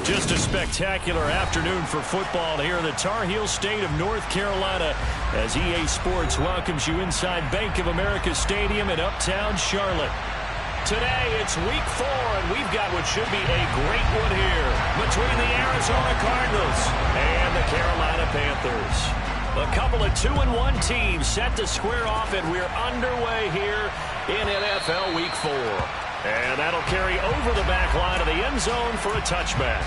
Just a spectacular afternoon for football here in the Tar Heel state of North Carolina as EA Sports welcomes you inside Bank of America Stadium in Uptown Charlotte. Today it's week 4, and we've got what should be a great one here between the Arizona Cardinals and the Carolina Panthers. A couple of 2-1 teams set to square off, and we're underway here in NFL Week 4. And that'll carry over the back line of the end zone for a touchback.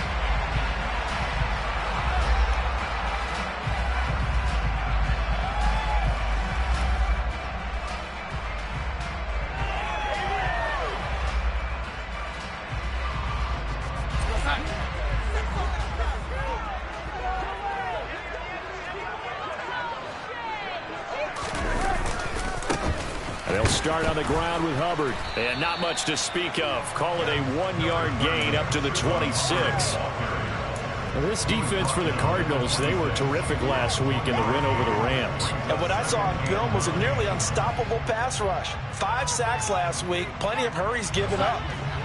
They'll start on the ground with Hubbard. And not much to speak of. Call it a 1-yard gain up to the 26. Well, this defense for the Cardinals, they were terrific last week in the win over the Rams. And what I saw on film was a nearly unstoppable pass rush. 5 sacks last week, plenty of hurries given up.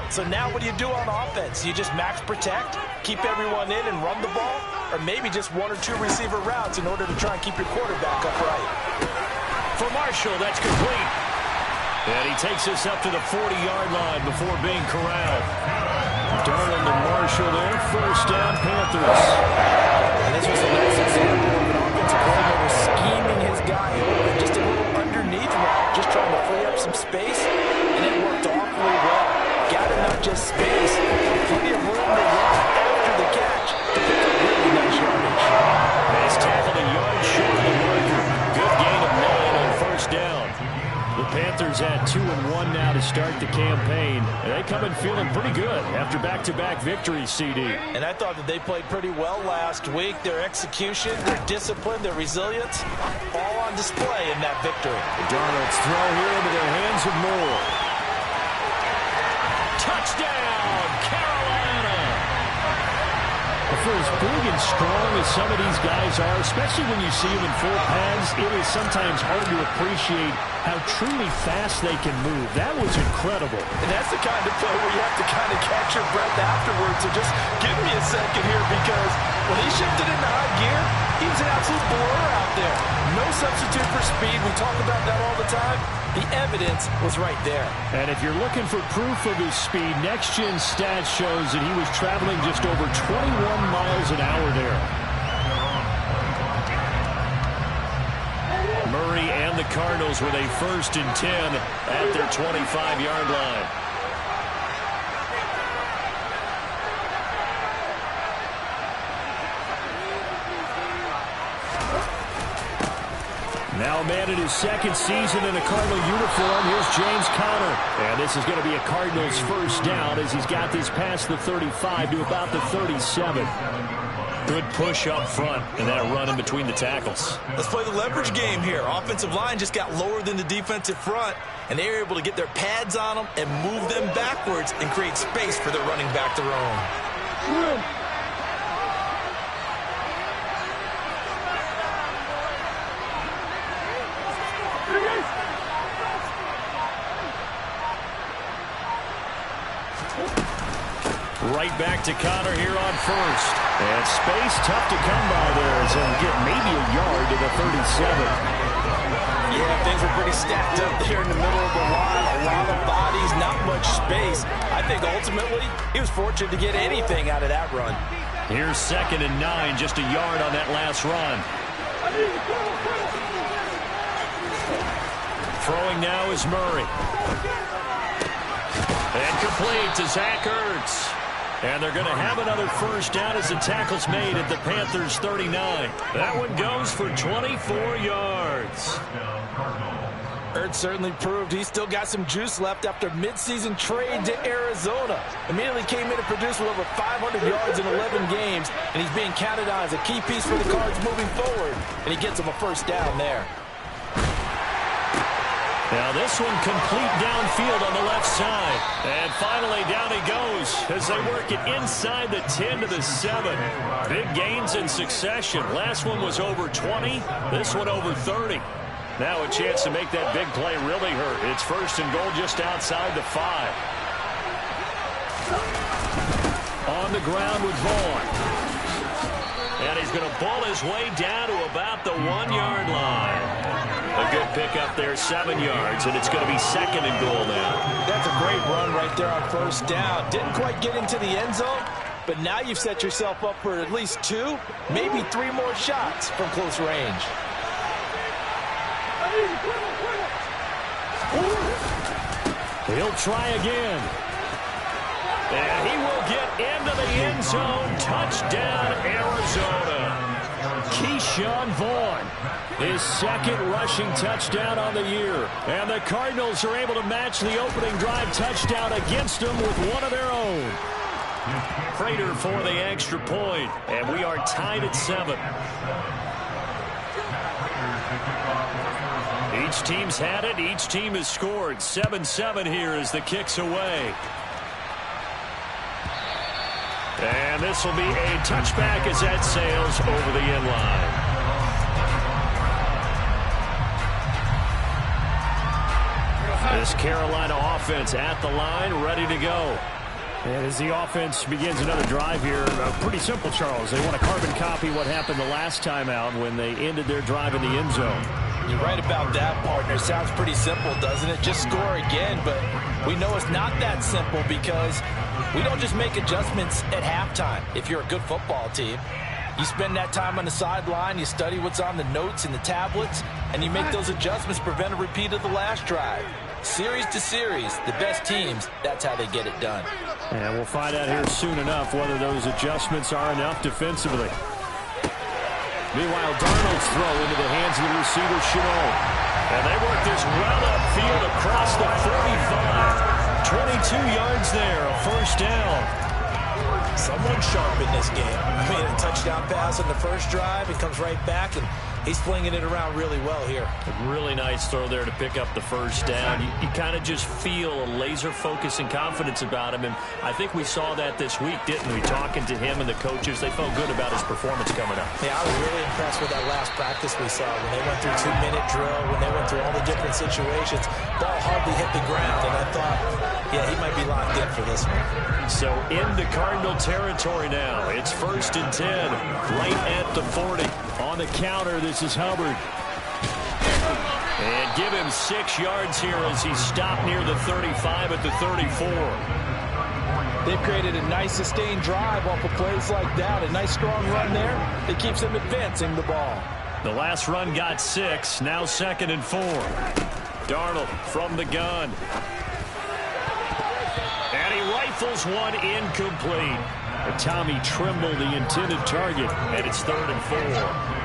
So now what do you do on offense? You just max protect, keep everyone in and run the ball, or maybe just 1 or 2 receiver routes in order to try and keep your quarterback upright. For Marshall, that's complete. And he takes us up to the 40-yard line before being corralled. Darnold to Marshall there. First down, Panthers. And this was a nice example of an offensive coordinator scheming his guy over just a little underneath route, just trying to free up some space, and it worked awfully well. Got enough just space, plenty of room to run after the catch to pick up really nice yardage. Nice tackle, a yard short of the marker. Good gain of 9 on first down. The Panthers had 2-1 now to start the campaign. And they come in feeling pretty good after back-to-back victories, CD. And I thought that they played pretty well last week. Their execution, their discipline, their resilience, all on display in that victory. Darnold's throw here into the hands of Moore. Touchdown, Carolina! For as big and strong as some of these guys are, especially when you see them in full pads, it is sometimes hard to appreciate how truly fast they can move. That was incredible. And that's the kind of play where you have to kind of catch your breath afterwards. So just give me a second here, because when he shifted into high gear, he was an absolute blur out there. No substitute for speed. We talk about that all the time. The evidence was right there. And if you're looking for proof of his speed, Next Gen Stats shows that he was traveling just over 21 miles an hour there. Murray and the Cardinals with a 1st and 10 at their 25-yard line. Now a man in his 2nd season in a Cardinal uniform. Here's James Conner. And this is going to be a Cardinals first down as he's got this past the 35 to about the 37. Good push up front and that run in between the tackles. Let's play the leverage game here. Offensive line just got lower than the defensive front, and they were able to get their pads on them and move them backwards and create space for the running back to roam. Right back to Conner here on first. And space tough to come by there as he'll get maybe a yard to the 37. Yeah, things were pretty stacked up there in the middle of the line. A lot of bodies, not much space. I think ultimately he was fortunate to get anything out of that run. Here's 2nd and 9, just a yard on that last run. Throwing now is Murray. And complete to Zach Ertz. And they're going to have another first down as the tackle's made at the Panthers' 39. That one goes for 24 yards. Ertz certainly proved he's still got some juice left after midseason trade to Arizona. Immediately came in and produced with over 500 yards in 11 games, and he's being counted on as a key piece for the Cards moving forward. And he gets them a first down there. Now this one complete downfield on the left side. And finally down he goes as they work it inside the 10 to the 7. Big gains in succession. Last one was over 20. This one over 30. Now a chance to make that big play really hurt. It's 1st and goal just outside the 5. On on the ground with Vaughn. And he's going to pull his way down to about the 1-yard line. A good pickup there, 7 yards, and it's going to be 2nd and goal now. That's a great run right there on 1st down. Didn't quite get into the end zone, but now you've set yourself up for at least 2, maybe 3 more shots from close range. He'll try again. And he will get into the end zone. Touchdown, Arizona. Keyshawn Vaughn, his 2nd rushing touchdown on the year. And the Cardinals are able to match the opening drive touchdown against them with one of their own. Prater for the extra point, and we are tied at 7. Each team's had it. Each team has scored. 7-7 here as the kick's away. And this will be a touchback as that sails over the end line. This Carolina offense at the line, ready to go. And as the offense begins another drive here, pretty simple, Charles. They want to carbon copy what happened the last time out when they ended their drive in the end zone. You're right about that, partner. Sounds pretty simple, doesn't it? Just score again, but we know it's not that simple because we don't just make adjustments at halftime. If you're a good football team, you spend that time on the sideline, you study what's on the notes and the tablets, and you make those adjustments, prevent a repeat of the last drive. Series to series, the best teams, that's how they get it done. And we'll find out here soon enough whether those adjustments are enough defensively. Meanwhile, Darnold's throw into the hands of the receiver, Chenault. And they work this well upfield across the 45. 22 yards there, a 1st down. Someone sharp in this game. Made a touchdown pass on the first drive. He comes right back, and he's flinging it around really well here. A really nice throw there to pick up the 1st down. You kind of just feel a laser focus and confidence about him, and I think we saw that this week, didn't we? Talking to him and the coaches, they felt good about his performance coming up. Yeah, I was really impressed with that last practice we saw when they went through 2-minute drill, when they went through all the different situations. Ball hardly hit the ground, and I thought, yeah, he might be locked in for this one. So into Cardinal territory now. It's 1st and 10, right at the 40. On the counter, this is Hubbard. And give him 6 yards here as he stopped near the 35 at the 34. They've created a nice sustained drive off of plays like that. A nice strong run there. It keeps them advancing the ball. The last run got 6. Now 2nd and 4. Darnold from the gun. And he rifles one incomplete. Tommy Tremble, the intended target, and it's 3rd and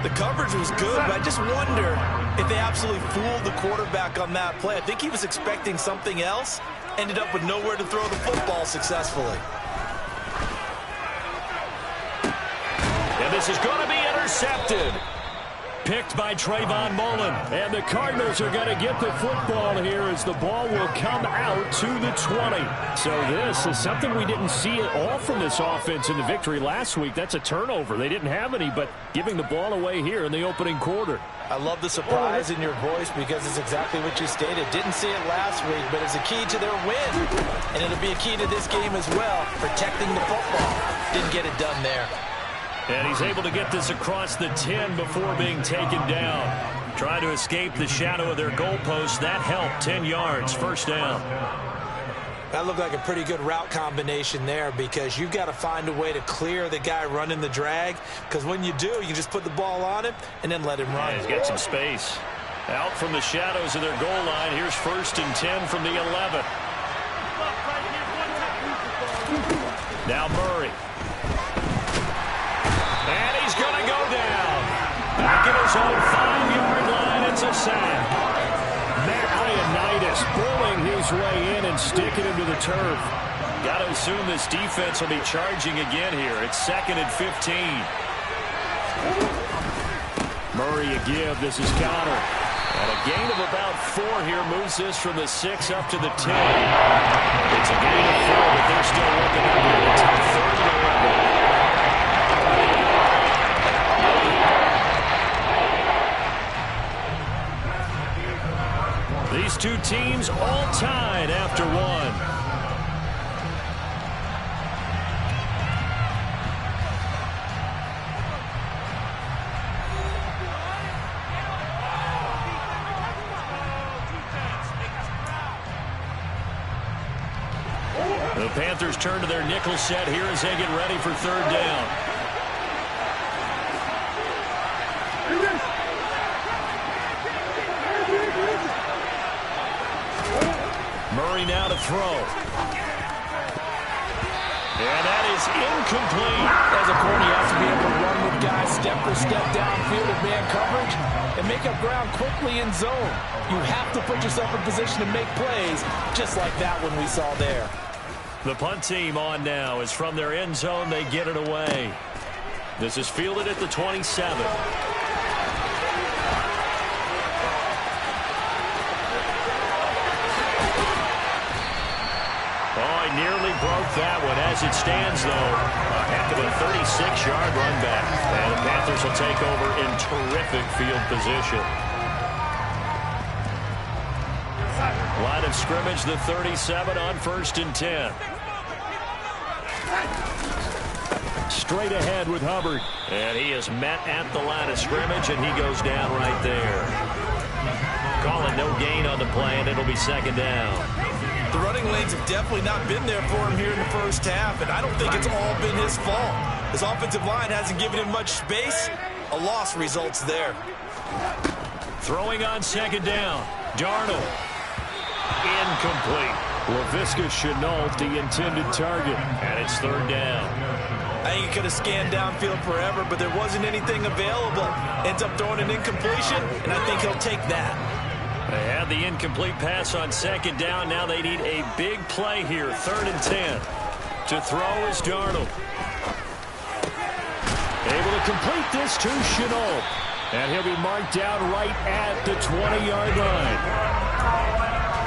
4. The coverage was good, but I just wonder if they absolutely fooled the quarterback on that play. I think he was expecting something else, ended up with nowhere to throw the football successfully. And this is going to be intercepted. Picked by Trayvon Mullen. And the Cardinals are going to get the football here as the ball will come out to the 20. So this is something we didn't see at all from this offense in the victory last week. That's a turnover. They didn't have any, but giving the ball away here in the opening quarter. I love the surprise in your voice because it's exactly what you stated. Didn't see it last week, but it's a key to their win. And it'll be a key to this game as well, protecting the football. Didn't get it done there. And he's able to get this across the 10 before being taken down. Trying to escape the shadow of their goalpost. That helped. 10 yards. 1st down. That looked like a pretty good route combination there because you've got to find a way to clear the guy running the drag. Because when you do, you just put the ball on him and then let him run. Yeah, he's got some space. Out from the shadows of their goal line. Here's 1st and 10 from the 11. Now Murray. And he's going to go down. Back at his own 5-yard line. It's a sack. Matt Ioannidis pulling his way in and sticking him to the turf. Got to assume this defense will be charging again here. It's 2nd and 15. Murray a give. This is Connor. And a gain of about 4 here moves this from the 6 up to the 10. It's a gain of 4, but they're still looking up here. It's 3rd and 11. These two teams all tied after 1. Panthers turn to their nickel set here as they get ready for third down. Murray now to throw. And that is incomplete. As a corner, you have to be able to run with guys step for step downfield in man coverage and make up ground quickly in zone. You have to put yourself in position to make plays, just like that one we saw there. The punt team on now is from their end zone. They get it away. This is fielded at the 27. Nearly broke that one. As it stands, though, a heck of a 36-yard run back. And the Panthers will take over in terrific field position. Line of scrimmage, the 37 on 1st and 10. Straight ahead with Hubbard. And he is met at the line of scrimmage, and he goes down right there. Calling no gain on the play, and it'll be second down. The running lanes have definitely not been there for him here in the first half, and I don't think it's all been his fault. His offensive line hasn't given him much space. A loss results there. Throwing on second down. Darnold. Incomplete. Laviska Shenault, the intended target, and it's third down. I think he could have scanned downfield forever, but there wasn't anything available. Ends up throwing an incompletion, and I think he'll take that. They had the incomplete pass on second down. Now they need a big play here. 3rd and 10. To throw is Darnold. Able to complete this to Shenault. And he'll be marked down right at the 20-yard line.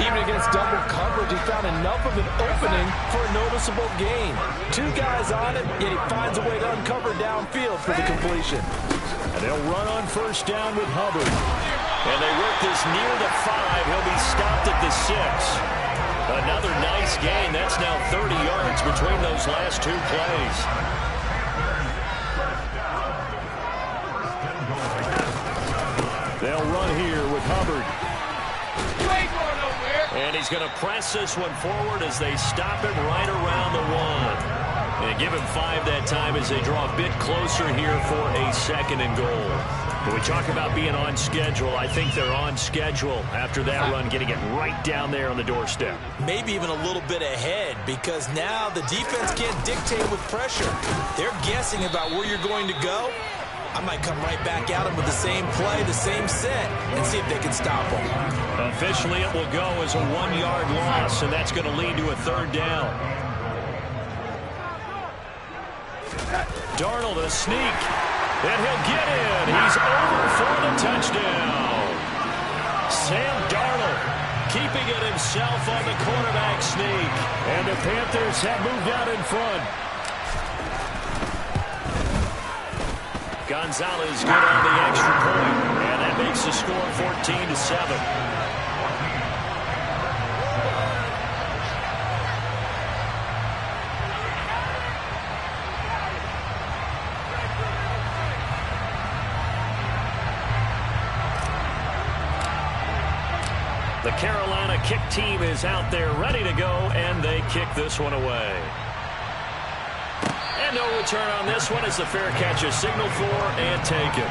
Even against double coverage, he found enough of an opening for a noticeable gain. 2 guys on him, yet he finds a way to uncover downfield for the completion. And they'll run on 1st down with Hubbard. And they work this near the 5. He'll be stopped at the 6. Another nice gain. That's now 30 yards between those last 2 plays. They'll run here with Hubbard. And he's going to press this one forward as they stop him right around the 1. And give him 5 that time as they draw a bit closer here for a 2nd and goal. When we talk about being on schedule, I think they're on schedule after that run, getting it right down there on the doorstep. Maybe even a little bit ahead, because now the defense can't dictate with pressure. They're guessing about where you're going to go. I might come right back at them with the same play, the same set, and see if they can stop them. Officially, it will go as a 1-yard loss, and that's going to lead to a 3rd down. Darnold, a sneak. And he'll get in. He's over for the touchdown. Sam Darnold keeping it himself on the quarterback sneak. And the Panthers have moved out in front. Gonzalez good on the extra point. And that makes the score 14-7. The Carolina kick team is out there ready to go, and they kick this one away. And no return on this one as the fair catch is signaled for and taken.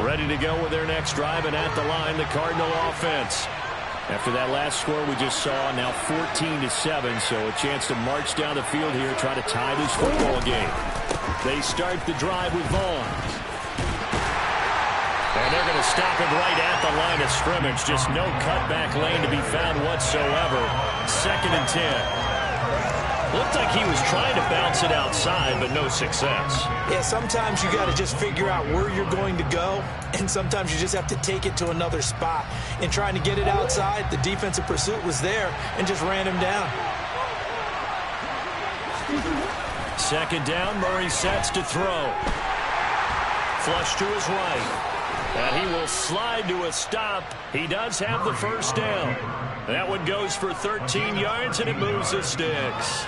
Ready to go with their next drive, and at the line, the Cardinal offense. After that last score we just saw, now 14-7, so a chance to march down the field here, try to tie this football game. They start the drive with Vaughn. And they're going to stop him right at the line of scrimmage. Just no cutback lane to be found whatsoever. 2nd and 10. Looked like he was trying to bounce it outside, but no success. Yeah, sometimes you got to just figure out where you're going to go, and sometimes you just have to take it to another spot. In trying to get it outside, the defensive pursuit was there and just ran him down. 2nd down, Murray sets to throw. Flush to his right. And he will slide to a stop. He does have the 1st down. That one goes for 13 yards, and it moves the sticks.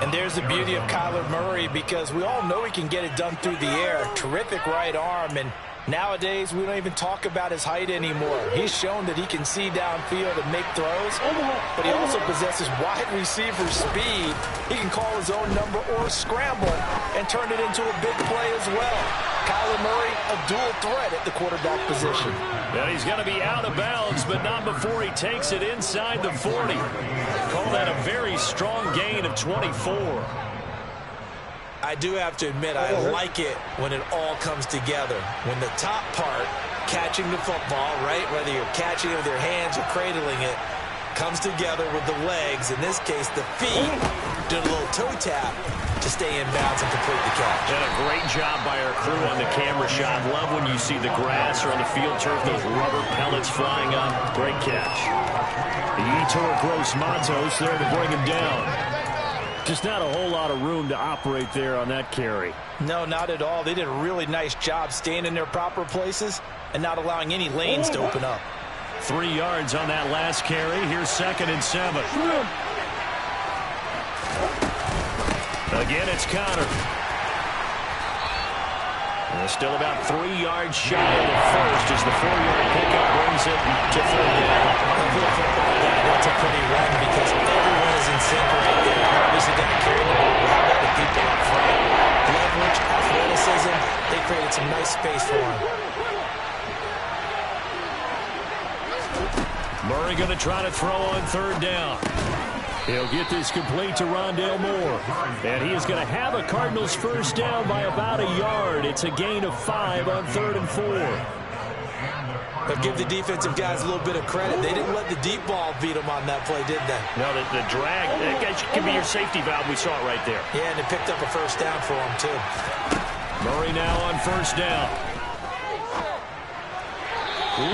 And there's the beauty of Kyler Murray, because we all know he can get it done through the air. Terrific right arm, and nowadays we don't even talk about his height anymore. He's shown that he can see downfield and make throws, but he also possesses wide receiver speed. He can call his own number or scramble and turn it into a big play as well. Kyler Murray, a dual threat at the quarterback position. And he's going to be out of bounds, but not before he takes it inside the 40. Call that a very strong gain of 24. I do have to admit, I like it when it all comes together. When the top part, catching the football, right, whether you're catching it with your hands or cradling it, comes together with the legs, in this case the feet, did a little toe tap to stay in bounds and complete the catch. And a great job by our crew on the camera shot. Love when you see the grass or on the field turf, those rubber pellets flying up. Great catch. The Yetur Gross Matos there to bring him down. Just not a whole lot of room to operate there on that carry. No, not at all. They did a really nice job staying in their proper places and not allowing any lanes to open up. 3 yards on that last carry. Here's 2nd and 7. Again, it's Connor. Still about 3 yards shy of the first as the 4-yard pickup brings it to 3rd down. That's a pretty run because everyone is in sync right there. Obviously got to carry the ball well by the people up front. Leverage, athleticism, they created some nice space for him. Murray going to try to throw on 3rd down. He'll get this complete to Rondale Moore. And he is going to have a Cardinals first down by about a yard. It's a gain of 5 on 3rd and 4. But give the defensive guys a little bit of credit. They didn't let the deep ball beat them on that play, did they? No, the drag, that can be your safety valve. We saw it right there. Yeah, and it picked up a first down for him, too. Murray now on 1st down.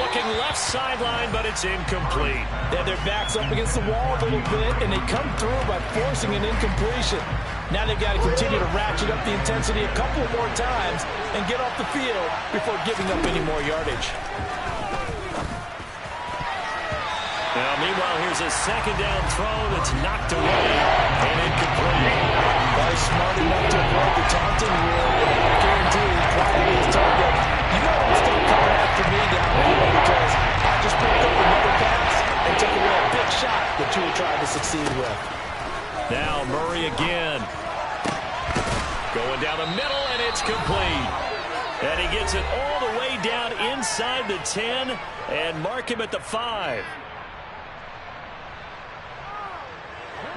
Looking left sideline, but it's incomplete. Yeah, their back's up against the wall a little bit, and they come through by forcing an incompletion. Now they've got to continue to ratchet up the intensity a couple more times and get off the field before giving up any more yardage. Now, meanwhile, here's a 2nd down throw that's knocked away and incomplete. Well, he's smart enough to avoid the taunting rule. I guarantee he's probably his target. You know it's still coming after me down here because I just picked up another pass and took away a big shot that you were trying to succeed with. Now Murray again. Going down the middle, and it's complete. And he gets it all the way down inside the 10 and mark him at the 5.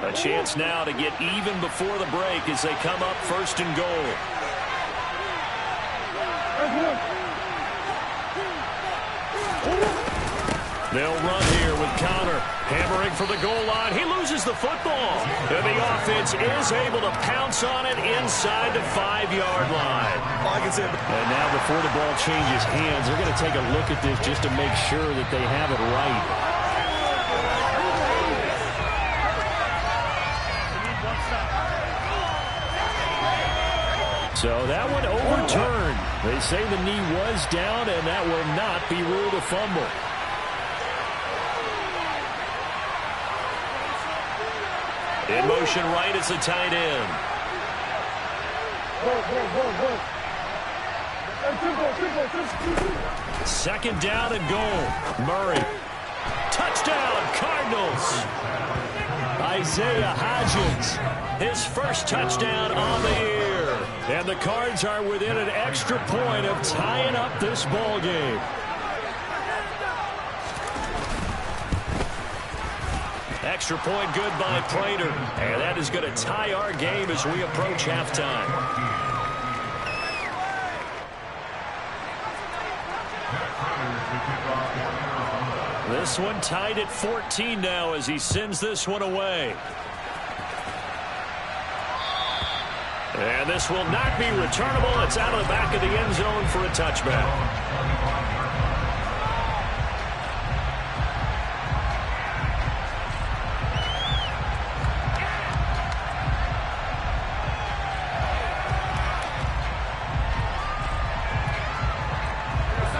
A chance now to get even before the break as they come up 1st and goal. They'll run here with Connor hammering for the goal line. He loses the football. And the offense is able to pounce on it inside the 5-yard line. And now before the ball changes hands, they're going to take a look at this just to make sure that they have it right. So that one overturned. They say the knee was down, and that will not be ruled a fumble. In motion right is the tight end. 2nd down and goal. Murray. Touchdown, Cardinals. Isaiah Hodgins, his first touchdown on the year. And the Cards are within an extra point of tying up this ball game. Extra point good by Prater. And that is going to tie our game as we approach halftime. This one tied at 14 now as he sends this one away. And this will not be returnable. It's out of the back of the end zone for a touchback.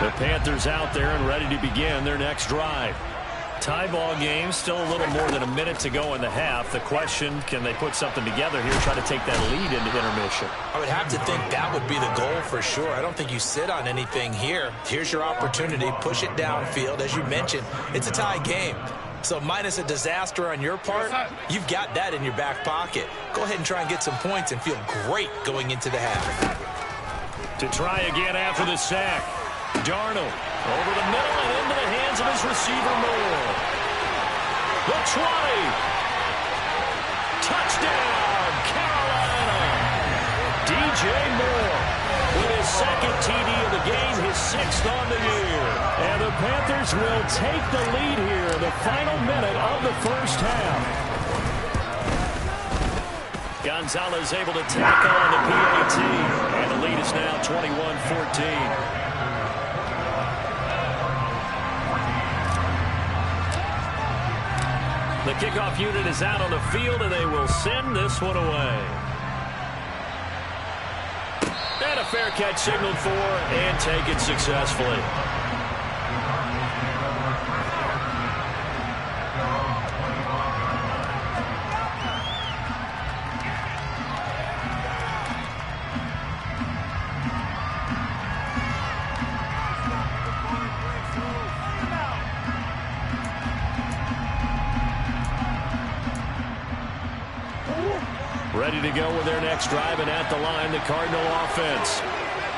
The Panthers out there and ready to begin their next drive. Tie ball game, still a little more than a minute to go in the half. The question, can they put something together here, try to take that lead into intermission? I would have to think that would be the goal for sure. I don't think you sit on anything here. Here's your opportunity. Push it downfield. As you mentioned, it's a tie game. So minus a disaster on your part, you've got that in your back pocket. Go ahead and try and get some points and feel great going into the half. To try again after the sack. Darnold over the middle and into the hands of his receiver Moore. The 20. Touchdown, Carolina. DJ Moore with his second TD of the game, his 6th on the year. And the Panthers will take the lead here in the final minute of the first half. Gonzalez able to tackle on the PAT. And the lead is now 21-14. The kickoff unit is out on the field, and they will send this one away. And a fair catch signaled for and taken successfully. Ready to go with their next drive, and at the line, the Cardinal offense.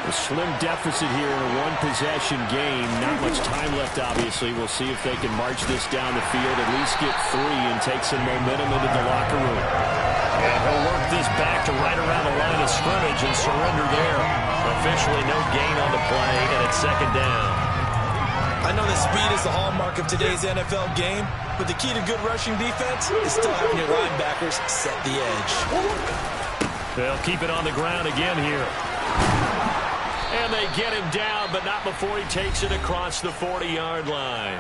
A slim deficit here in a one-possession game. Not much time left, obviously. We'll see if they can march this down the field, at least get 3, and take some momentum into the locker room. And he'll work this back to right around the line of scrimmage and surrender there. Officially no gain on the play, and it's second down. I know that speed is the hallmark of today's NFL game, but the key to good rushing defense is still having your linebackers set the edge. They'll keep it on the ground again here. And they get him down, but not before he takes it across the 40-yard line.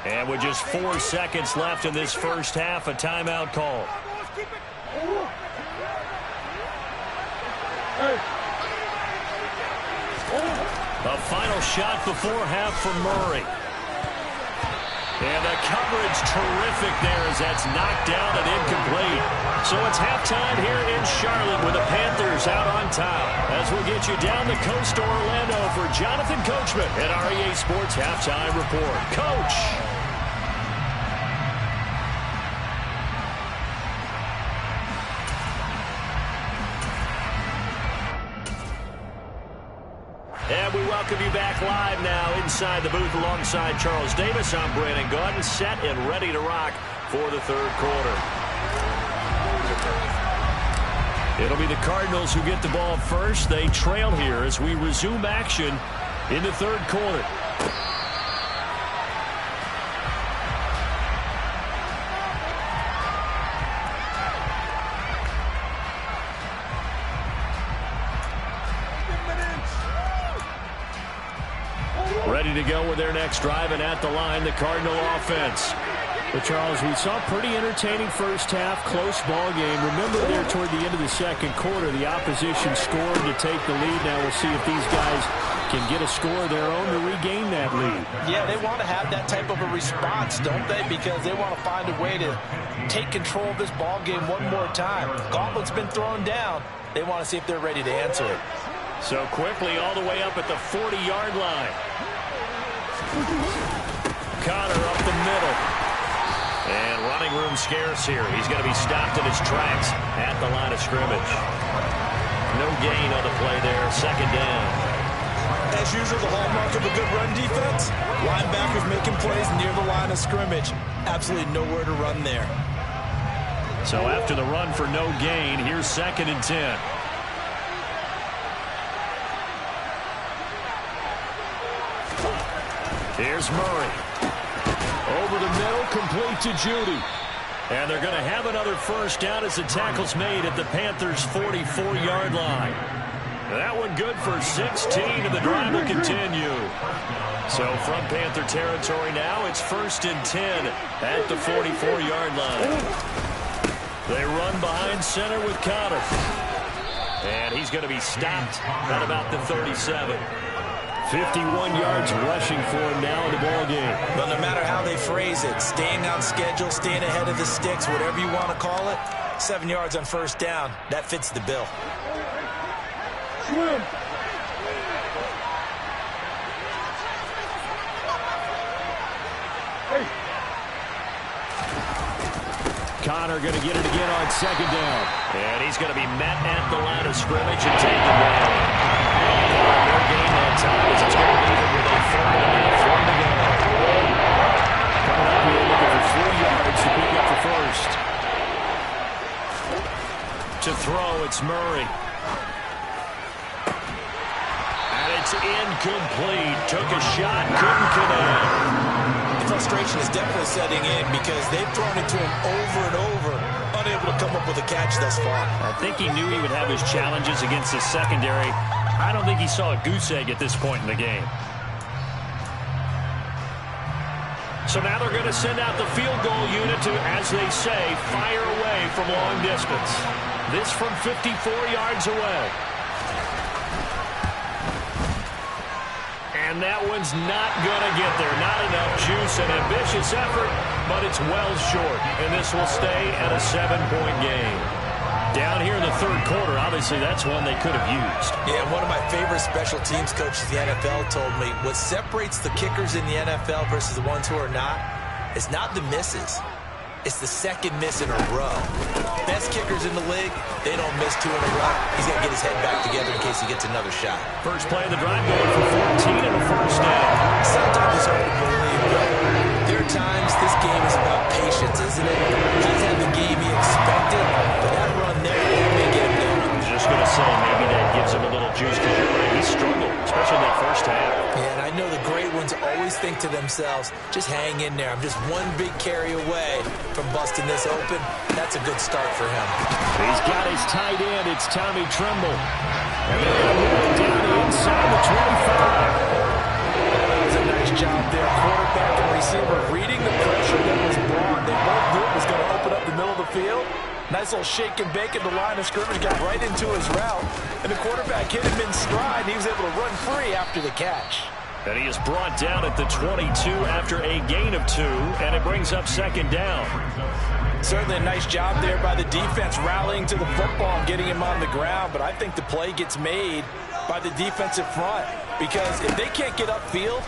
And with just 4 seconds left in this first half, a timeout call. A final shot before half for Murray. And the coverage terrific there as that's knocked down and incomplete. So it's halftime here in Charlotte with the Panthers out on top. As we'll get you down the coast to Orlando for Jonathan Coachman at our EA Sports Halftime Report. Coach! And we welcome you back live now inside the booth alongside Charles Davis. I'm Brandon Gaudin, set and ready to rock for the third quarter. It'll be the Cardinals who get the ball first. They trail here as we resume action in the third quarter. Ready to go with their next drive, and at the line, the Cardinal offense. But, Charles, we saw a pretty entertaining first half, close ball game. Remember there toward the end of the second quarter, the opposition scored to take the lead. Now we'll see if these guys can get a score of their own to regain that lead. Yeah, they want to have that type of a response, don't they? Because they want to find a way to take control of this ball game one more time. Gauntlet's been thrown down. They want to see if they're ready to answer it. So quickly all the way up at the 40-yard line. Connor up the middle. And running room scarce here. He's going to be stopped in his tracks at the line of scrimmage. No gain on the play there. Second down. As usual, the hallmark of a good run defense, linebackers making plays near the line of scrimmage. Absolutely nowhere to run there. So after the run for no gain, here's 2nd and 10. Here's Murray. Over the middle, complete to Judy. And they're going to have another first down as the tackle's made at the Panthers' 44-yard line. That one good for 16, and the drive will continue. So from Panther territory now, it's 1st and 10 at the 44-yard line. They run behind center with Connor. And he's going to be stopped at about the 37. 51 yards rushing for him now in the ball game. Well, no matter how they phrase it, staying on schedule, staying ahead of the sticks, whatever you want to call it, 7 yards on first down, that fits the bill. Swim. Hey. Connor going to get it again on second down. And he's going to be met at the line of scrimmage and taken down. Their game that time is it's going to leave it with a 4.5 to go. Coming up here looking for 3 yards to pick up the first. To throw, it's Murray. And it's incomplete. Took a shot, couldn't connect. Frustration is definitely setting in because they've thrown it to him over and over, unable to come up with a catch thus far. I think he knew he would have his challenges against the secondary. I don't think he saw a goose egg at this point in the game. So now they're going to send out the field goal unit to, as they say, fire away from long distance. This from 54 yards away. And that one's not going to get there. Not enough juice. An ambitious effort, but it's well short. And this will stay at a 7-point game. Down here in the third quarter, obviously that's one they could have used. Yeah, one of my favorite special teams coaches in the NFL told me what separates the kickers in the NFL versus the ones who are not is not the misses. It's the second miss in a row. Best kickers in the league, they don't miss 2 in a row. He's got to get his head back together in case he gets another shot. First play of the drive going for 14 and a first down. Sometimes it's hard to believe, but there are times this game is about patience, isn't it? He's had the game he expected, but that run there may get him down. I was just going to say, maybe that gives him a little juice because you're right, he struggled, especially that first half. Yeah, and I know the great ones always think to themselves, just hang in there. I'm just one big carry away from busting this open. That's a good start for him. He's got his tight end. It's Tommy Tremble. And they're going to move it down inside the 25. That was a nice job there. Quarterback and receiver reading the pressure that was brought. They both knew it was going to open up the middle of the field. Nice little shake and bake at the line of scrimmage. Got right into his route. And the quarterback hit him in stride. He was able to run free after the catch. And he is brought down at the 22 after a gain of 2, and it brings up second down. Certainly a nice job there by the defense rallying to the football and getting him on the ground, but I think the play gets made by the defensive front because if they can't get upfield,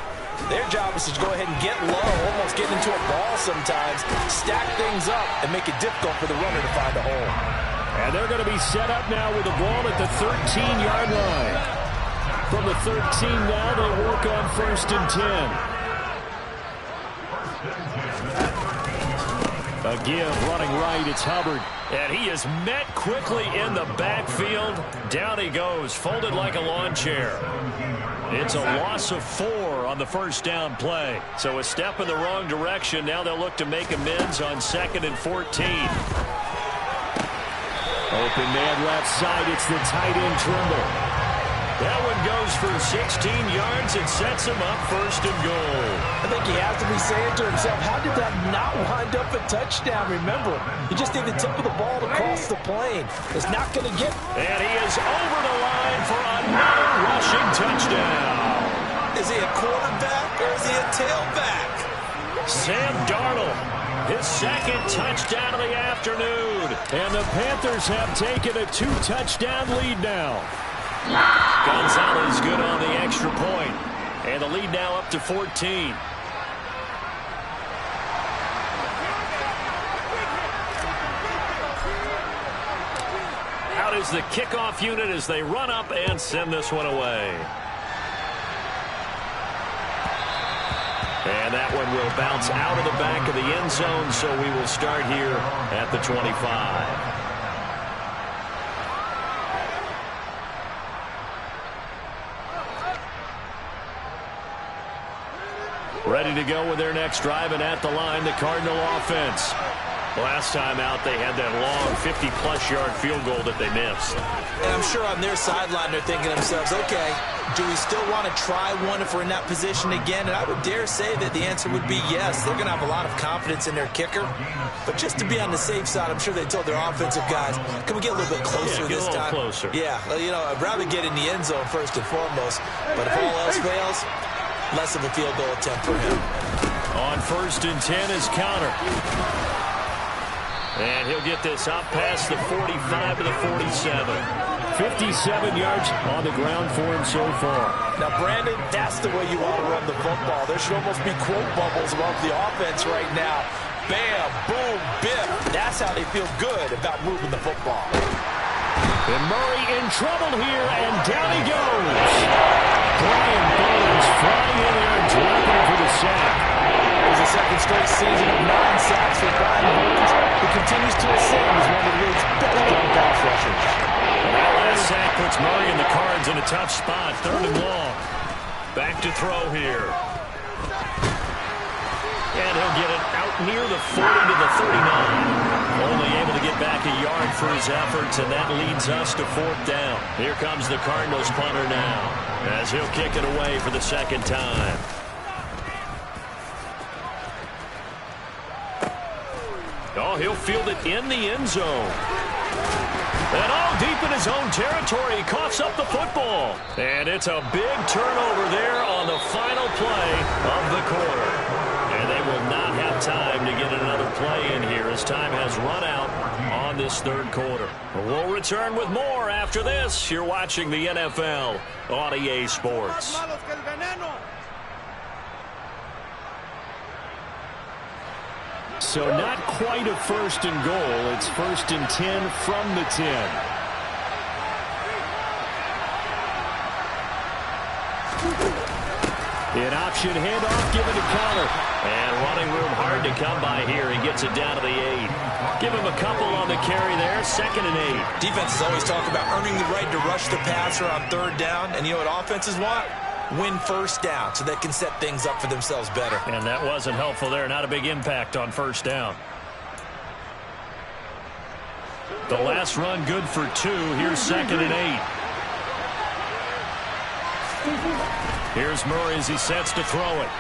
their job is to go ahead and get low, almost get into a ball sometimes, stack things up, and make it difficult for the runner to find a hole. And they're going to be set up now with the ball at the 13-yard line. From the 13 now, they work on first and 10. A give running right, it's Hubbard. And he is met quickly in the backfield. Down he goes, folded like a lawn chair. It's a loss of 4 on the first down play. So a step in the wrong direction. Now they'll look to make amends on 2nd and 14. Open man left side, it's the tight end Trimble. That one goes for 16 yards and sets him up first and goal. I think he has to be saying to himself, how did that not wind up a touchdown? Remember, you just need the tip of the ball to cross the plane. It's not going to get... And he is over the line for another rushing touchdown. Is he a quarterback or is he a tailback? Sam Darnold, his second touchdown of the afternoon. And the Panthers have taken a 2-touchdown lead now. Gonzalez good on the extra point. And the lead now up to 14. Out is the kickoff unit as they run up and send this one away. And that one will bounce out of the back of the end zone, so we will start here at the 25. Ready to go with their next drive, and at the line, the Cardinal offense. Last time out, they had that long 50-plus yard field goal that they missed. And I'm sure on their sideline, they're thinking to themselves, okay, do we still want to try one if we're in that position again? And I would dare say that the answer would be yes. They're going to have a lot of confidence in their kicker. But just to be on the safe side, I'm sure they told their offensive guys, can we get a little bit closer this time? Closer. Yeah, you know, I'd rather get in the end zone first and foremost. But if all else fails, less of a field goal attempt for him. On 1st and 10 is counter. And he'll get this up past the 45 to the 47. 57 yards on the ground for him so far. Now, Brandon, that's the way you want to run the football. There should almost be quote bubbles above the offense right now. Bam, boom, biff. That's how they feel good about moving the football. And Murray in trouble here, and down he goes. Brian Burns flying in there and dropping for the sack. There's a second straight season of 9 sacks for Brian Burns, who continues to ascend as one of the league's best young pass rushers. That last sack puts Murray and the Cards in a tough spot. 3rd and long. Back to throw here. And he'll get it out near the 40 to the 39. Only able to get back a yard for his efforts, and that leads us to 4th down. Here comes the Cardinals punter now, as he'll kick it away for the 2nd time. Oh, he'll field it in the end zone. And all deep in his own territory, he coughs up the football. And it's a big turnover there on the final play of the quarter. And they will not have time to get another play in here as time has run out on this 3rd quarter. We'll return with more after this. You're watching the NFL on EA Sports. So not quite a 1st and goal. It's 1st and 10 from the 10. An option handoff given to counter. And running room hard to come by here. He gets it down to the 8. Give him a couple on the carry there. 2nd and 8. Defenses always talk about earning the right to rush the passer on 3rd down. And you know what offenses want? Win 1st down so they can set things up for themselves better. And that wasn't helpful there. Not a big impact on 1st down. The last run good for 2. Here's 2nd and 8. Here's Murray as he sets to throw it.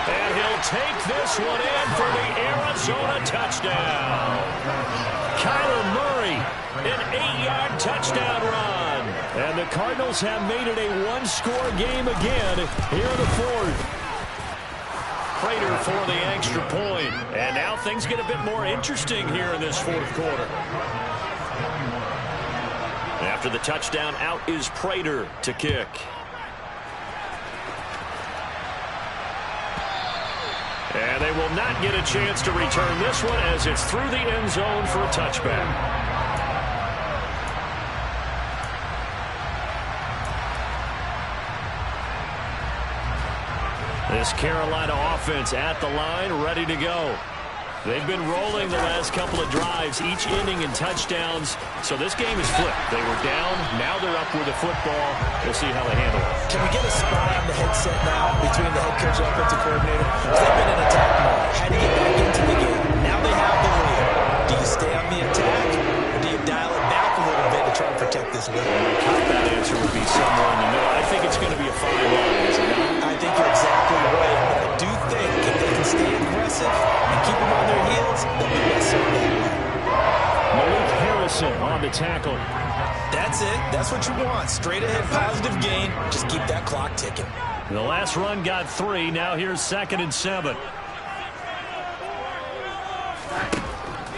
And he'll take this one in for the Arizona touchdown. Kyler Murray, an 8-yard touchdown run. And the Cardinals have made it a 1-score game again here in the 4th. Prater for the extra point. And now things get a bit more interesting here in this 4th quarter. After the touchdown, out is Prater to kick. And they will not get a chance to return this one as it's through the end zone for a touchback. This Carolina offense at the line, ready to go. They've been rolling the last couple of drives, each ending in touchdowns. So this game is flipped. They were down, now they're up with the football. We'll see how they handle it. Can we get a spy on the headset now between the head coach and offensive coordinator? They've been in attack mode. Had to get back into the game. Now they have the lead. Do you stay on the attack, or do you dial it back a little bit to try and protect this lead? That answer would be somewhere in the middle. I think it's going to be a fine line, is it not? I think you're exactly right, but I do think if they can stay aggressive and keep them on their heels, they'll be less certain that way. Malik Harrison on the tackle. That's it. That's what you want. Straight ahead, positive gain. Just keep that clock ticking. The last run got 3. Now here's 2nd and 7.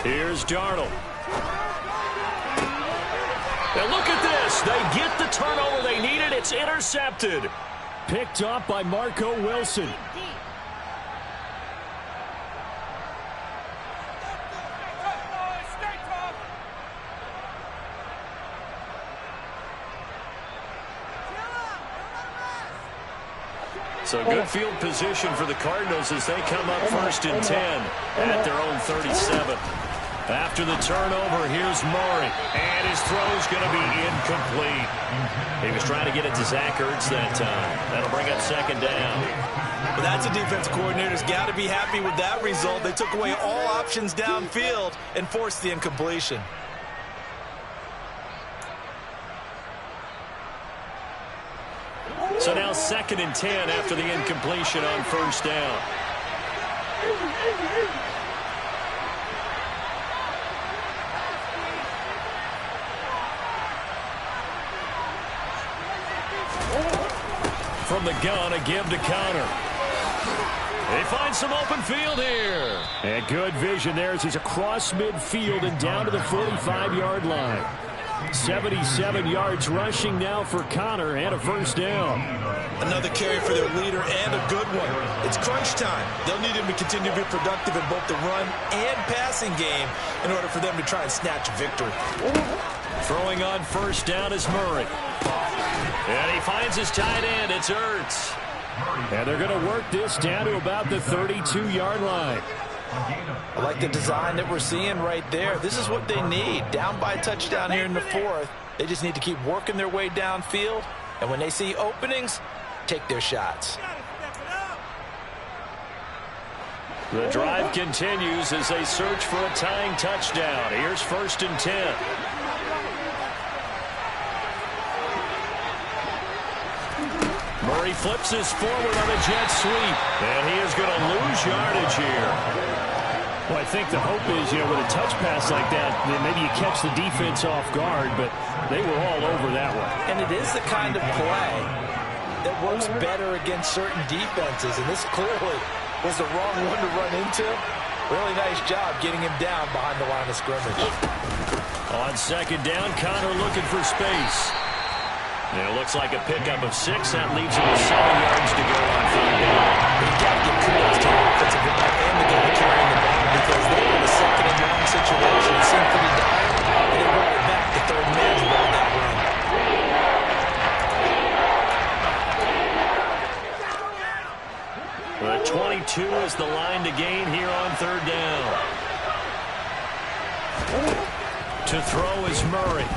Here's Darnold. And look at this. They get the turnover they needed. It's intercepted. Picked off by Marco Wilson. So good field position for the Cardinals as they come up 1st and 10 at their own 37. After the turnover, here's Murray. And his throw's going to be incomplete. He was trying to get it to Zach Ertz that time. That'll bring up second down. Well, that's a defense coordinator's got to be happy with that result. They took away all options downfield and forced the incompletion. So now 2nd and 10 after the incompletion on first down. From the gun, a give to Connor. They find some open field here. And good vision there as he's across midfield and down to the 45-yard line. 77 yards rushing now for Connor and a first down. Another carry for their leader and a good one. It's crunch time. They'll need him to continue to be productive in both the run and passing game in order for them to try and snatch a victory. Throwing on first down is Murray. And he finds his tight end. It's Ertz. And they're going to work this down to about the 32-yard line. I like the design that we're seeing right there. This is what they need. Down by a touchdown here in the 4th. They just need to keep working their way downfield. And when they see openings, take their shots. The drive continues as they search for a tying touchdown. Here's 1st and 10. Murray flips this forward on a jet sweep. And he is going to lose yardage here. Well, I think the hope is, with a touch pass like that, maybe you catch the defense off guard, but they were all over that one. And it is the kind of play that works better against certain defenses, and this clearly was the wrong one to run into. Really nice job getting him down behind the line of scrimmage. On second down, Connor looking for space. And it looks like a pickup of 6. That leaves him with 7 yards to go on third down. You've got to give kudos to the offensive line and the guy carrying the ball because they were in a 2nd and 1 situation. It seemed pretty dire, and they brought it back to third and manageable on that run. The 22 is the line to gain here on third down. To throw is Murray.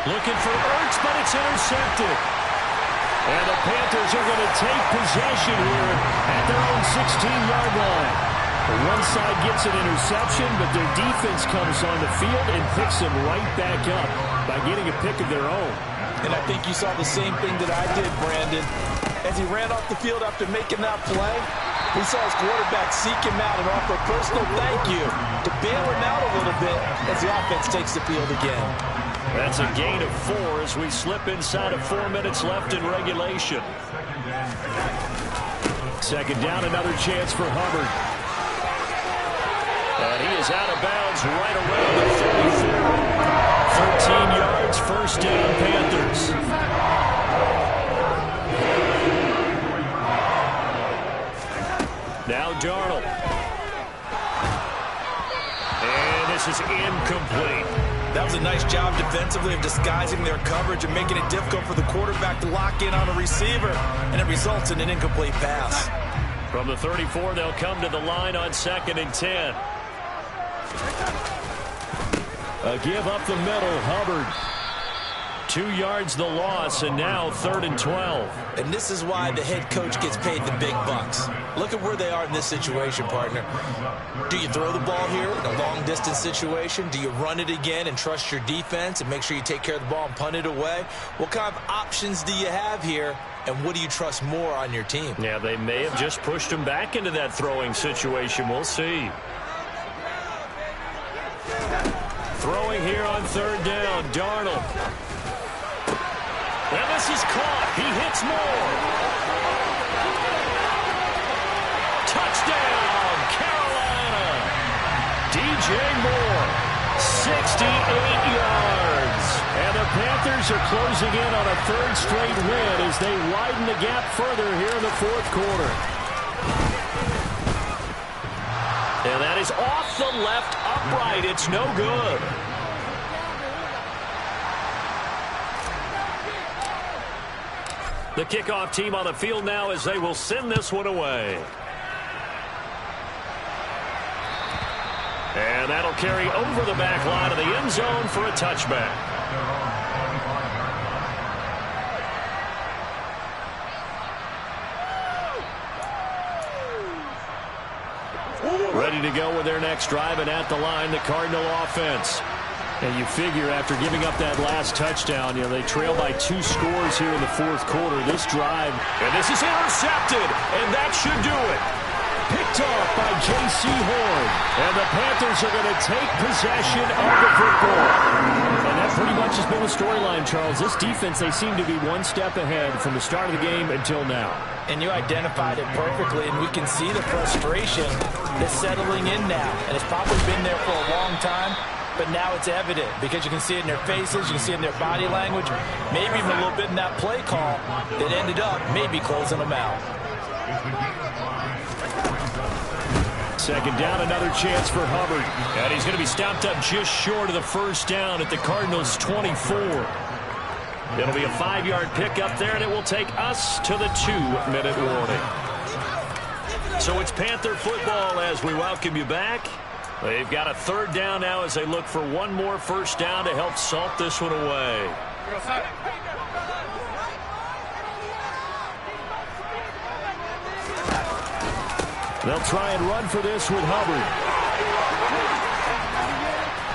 Looking for Ertz, but it's intercepted. And the Panthers are going to take possession here at their own 16-yard line. One side gets an interception, but their defense comes on the field and picks them right back up by getting a pick of their own. And I think you saw the same thing that I did, Brandon. As he ran off the field after making that play, we saw his quarterback seek him out and offer a personal thank you to bail him out a little bit as the offense takes the field again. That's a gain of 4 as we slip inside of 4 minutes left in regulation. Second down, another chance for Hubbard. And he is out of bounds right around the 34. 13 yards, first down, Panthers. Now Darnold. And this is incomplete. That was a nice job defensively of disguising their coverage and making it difficult for the quarterback to lock in on a receiver, and it results in an incomplete pass. From the 34, they'll come to the line on 2nd and 10. A give up the middle, Hubbard. 2 yards the loss, and now 3rd and 12. And this is why the head coach gets paid the big bucks. Look at where they are in this situation, partner. Do you throw the ball here in a long-distance situation? Do you run it again and trust your defense and make sure you take care of the ball and punt it away? What kind of options do you have here, and what do you trust more on your team? Yeah, they may have just pushed him back into that throwing situation. We'll see. Throwing here on 3rd down, Darnold. And this is caught. He hits Moore. Touchdown, Carolina. DJ Moore, 68 yards. And the Panthers are closing in on a 3rd straight win as they widen the gap further here in the 4th quarter. And that is off the left upright. It's no good. The kickoff team on the field now as they will send this one away. And that'll carry over the back line of the end zone for a touchback. Ready to go with their next drive, and at the line, the Cardinal offense. And you figure after giving up that last touchdown, they trail by 2 scores here in the fourth quarter. This drive, and this is intercepted, and that should do it. Picked off by J.C. Horn. And the Panthers are going to take possession of the football. And that pretty much has been the storyline, Charles. This defense, they seem to be one step ahead from the start of the game until now. And you identified it perfectly, and we can see the frustration that's settling in now. And it's probably been there for a long time, but now it's evident because you can see it in their faces, you can see it in their body language, maybe even a little bit in that play call that ended up maybe closing them out. Second down, another chance for Hubbard. And he's going to be stopped up just short of the first down at the Cardinals' 24. It'll be a 5-yard pickup there, and it will take us to the 2-minute warning. So it's Panther football as we welcome you back. They've got a third down now as they look for one more first down to help salt this one away. They'll try and run for this with Hubbard.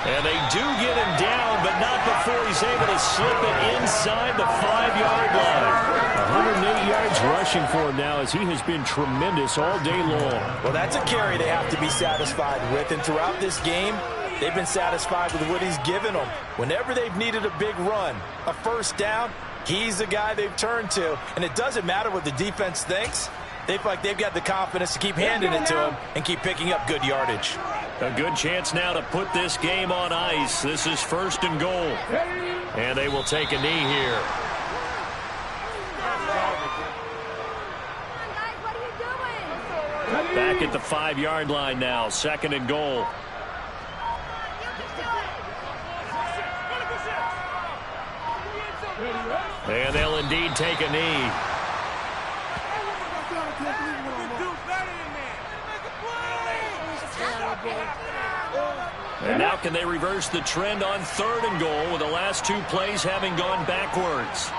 And they do get him down, but not before he's able to slip it inside the 5-yard line. 108 yards rushing for him now as he has been tremendous all day long. Well, that's a carry they have to be satisfied with. And throughout this game, they've been satisfied with what he's given them. Whenever they've needed a big run, a first down, he's the guy they've turned to. And it doesn't matter what the defense thinks. They feel like they've got the confidence to keep handing it to him and keep picking up good yardage. A good chance now to put this game on ice. This is first and goal. And they will take a knee here. Back at the 5-yard line now. Second and goal. And they'll indeed take a knee. And now can they reverse the trend on third and goal with the last 2 plays having gone backwards?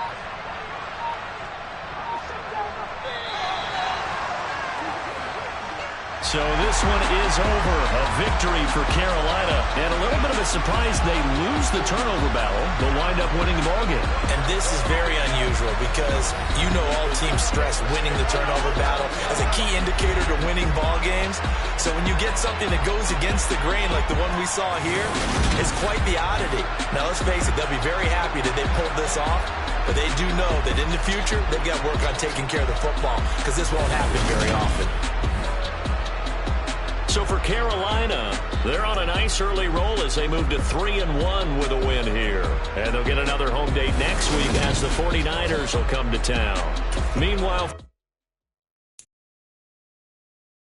So this one is over. A victory for Carolina. And a little bit of a surprise they lose the turnover battle, but wind up winning the ballgame. And this is very unusual because all teams stress winning the turnover battle as a key indicator to winning ball games. So when you get something that goes against the grain like the one we saw here, it's quite the oddity. Now let's face it, they'll be very happy that they pulled this off, but they do know that in the future they've got to work on taking care of the football because this won't happen very often. So for Carolina, they're on a nice early roll as they move to 3-1 with a win here. And they'll get another home date next week as the 49ers will come to town. Meanwhile...